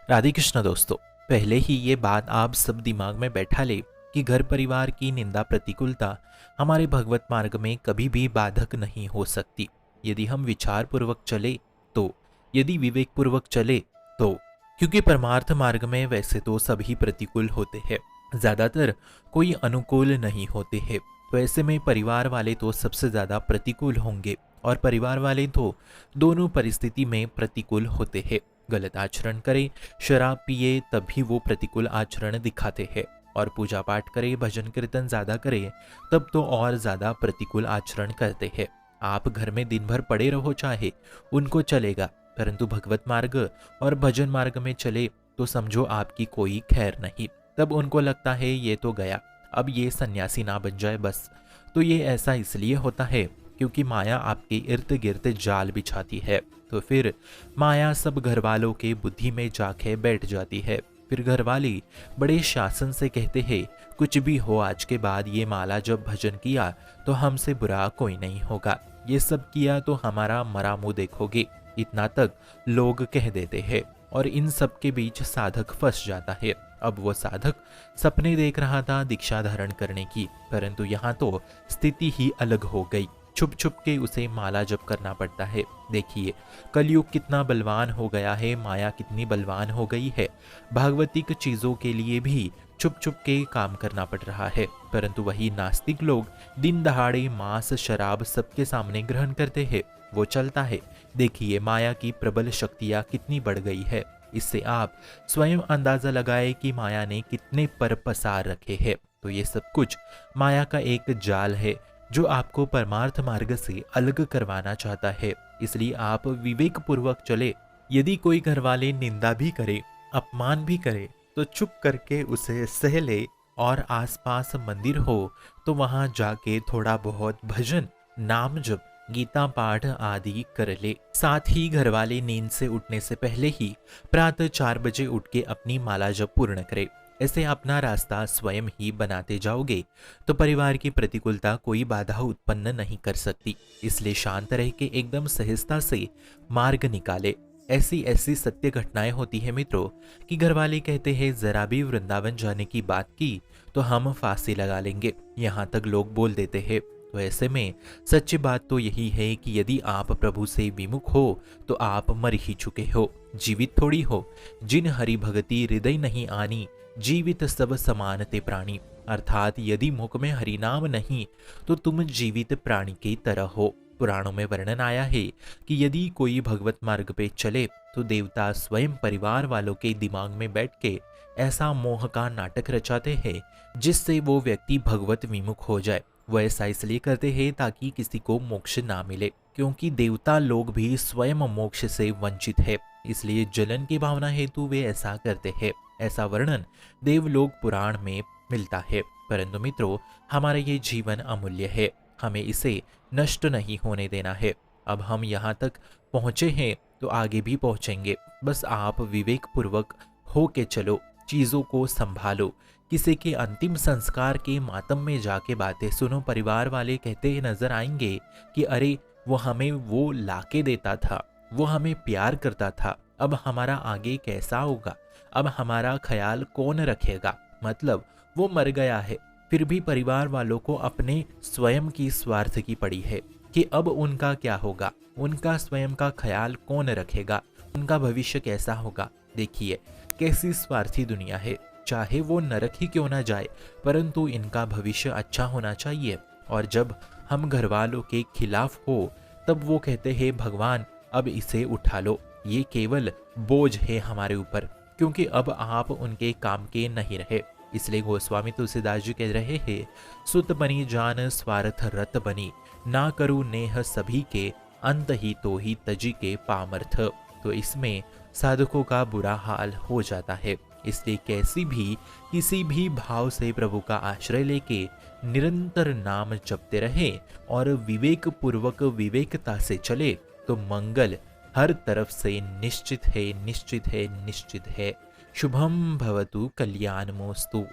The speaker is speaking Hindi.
राधे कृष्ण दोस्तों। पहले ही ये बात आप सब दिमाग में बैठा ले कि घर परिवार की निंदा प्रतिकूलता हमारे भगवत मार्ग में कभी भी बाधक नहीं हो सकती। यदि हम विचार पूर्वक चले तो, यदि विवेक पूर्वक चले तो। क्योंकि परमार्थ मार्ग में वैसे तो सभी प्रतिकूल होते हैं, ज्यादातर कोई अनुकूल नहीं होते हैं। तो ऐसे में परिवार वाले तो सबसे ज्यादा प्रतिकूल होंगे, और परिवार वाले तो दोनों परिस्थिति में प्रतिकूल होते हैं। गलत आचरण करें, शराब पिए तभी वो प्रतिकूल आचरण दिखाते हैं, और पूजा पाठ करे, भजन कीर्तन ज्यादा करे तब तो और ज्यादा प्रतिकूल आचरण करते हैं। आप घर में दिन भर पड़े रहो चाहे, उनको चलेगा, परंतु भगवत मार्ग और भजन मार्ग में चले तो समझो आपकी कोई खैर नहीं। तब उनको लगता है ये तो गया, अब ये सन्यासी ना बन जाए बस। तो ये ऐसा इसलिए होता है क्योंकि माया आपके इर्द गिर्द जाल बिछाती है। तो फिर माया सब घर वालों के बुद्धि में जाके बैठ जाती है। फिर घर वाले बड़े शासन से कहते हैं, कुछ भी हो आज के बाद ये माला जब भजन किया तो हमसे बुरा कोई नहीं होगा, ये सब किया तो हमारा मरा मुंह देखोगे, इतना तक लोग कह देते हैं। और इन सब के बीच साधक फंस जाता है। अब वो साधक सपने देख रहा था दीक्षा धारण करने की, परंतु यहाँ तो स्थिति ही अलग हो गई। छुप छुप के उसे माला जप करना पड़ता है। देखिए कलयुग कितना बलवान हो गया है, माया कितनी बलवान हो गई है। भागवतिक चीजों के लिए भी छुप छुप के काम करना पड़ रहा है, परंतु वही नास्तिक लोग दिन दहाड़े मांस शराब सबके सामने ग्रहण करते हैं, वो चलता है। देखिए माया की प्रबल शक्तियां कितनी बढ़ गई है। इससे आप स्वयं अंदाजा लगाए कि माया ने कितने पर पसार रखे हैं। तो ये सब कुछ माया का एक जाल है जो आपको परमार्थ मार्ग से अलग करवाना चाहता है। इसलिए आप विवेक पूर्वक चले। यदि कोई घर वाले निंदा भी करे, अपमान भी करे, तो चुप करके उसे सह ले, और आसपास मंदिर हो तो वहां जाके थोड़ा बहुत भजन, नाम जप, गीता पाठ आदि कर ले। साथ ही घर वाले नींद से उठने से पहले ही प्रातः 4 बजे उठ के अपनी माला जप पूर्ण करे। ऐसे अपना रास्ता स्वयं ही बनाते जाओगे तो परिवार की प्रतिकूलता कोई बाधा उत्पन्न नहीं कर सकती। इसलिए शांत रह के एकदम सहजता से मार्ग निकाले। ऐसी ऐसी सत्य घटनाएं होती है मित्रों कि घर वाले कहते हैं जरा भी वृंदावन जाने की बात की तो हम फांसी लगा लेंगे, यहाँ तक लोग बोल देते हैं। तो ऐसे में सच्ची बात तो यही है कि यदि आप प्रभु से विमुख हो तो आप मर ही चुके हो, जीवित थोड़ी हो। जिन हरि भगति हृदय नहीं आनी, जीवित सब समान ते प्राणी। अर्थात यदि मुख में हरि नाम नहीं तो तुम जीवित प्राणी की तरह हो। पुराणों में वर्णन आया है कि यदि कोई भगवत मार्ग पे चले तो देवता स्वयं परिवार वालों के दिमाग में बैठ के ऐसा मोह का नाटक रचाते हैं जिससे वो व्यक्ति भगवत विमुख हो जाए। वो ऐसा इसलिए करते हैं ताकि किसी को मोक्ष ना मिले, क्योंकि देवता लोग भी स्वयं मोक्ष से वंचित है, इसलिए जलन की भावना हेतु वे ऐसा करते हैं। ऐसा वर्णन देवलोक पुराण में मिलता है। परंतु मित्रों हमारा ये जीवन अमूल्य है, हमें इसे नष्ट नहीं होने देना है। अब हम यहाँ तक पहुँचे हैं तो आगे भी पहुँचेंगे। बस आप विवेक पूर्वक हो के चलो, चीजों को संभालो। किसी के अंतिम संस्कार के मातम में जाके बातें सुनो। परिवार वाले कहते नजर आएंगे कि अरे वो हमें वो लाके देता था, वो हमें प्यार करता था, अब हमारा आगे कैसा होगा, अब हमारा ख्याल कौन रखेगा। मतलब वो मर गया है, फिर भी परिवार वालों को अपने स्वयं की स्वार्थ की पड़ी है कि अब उनका क्या होगा, उनका स्वयं का ख्याल कौन रखेगा, उनका भविष्य कैसा होगा। देखिए कैसी स्वार्थी दुनिया है। चाहे वो नरक ही क्यों ना जाए, परंतु इनका भविष्य अच्छा होना चाहिए। और जब हम घर वालों के खिलाफ हो तब वो कहते हैं भगवान अब इसे उठा लो, ये केवल बोझ है हमारे ऊपर, क्योंकि अब आप उनके काम के नहीं रहे। इसलिए गोस्वामी तुलसीदास जी कह रहे हैं, सुत बनी जान स्वार्थ रत बनी, ना करू नेह सभी के, अंत ही तो ही तजी के पामर्थ। तो इसमें साधकों का बुरा हाल हो जाता है। इसलिए कैसी भी किसी भी भाव से प्रभु का आश्रय लेके निरंतर नाम जपते रहे और विवेक पूर्वक विवेकता से चले तो मंगल हर तरफ से निश्चित है, निश्चित है, निश्चित है। शुभम भवतु कल्याणमोस्तु।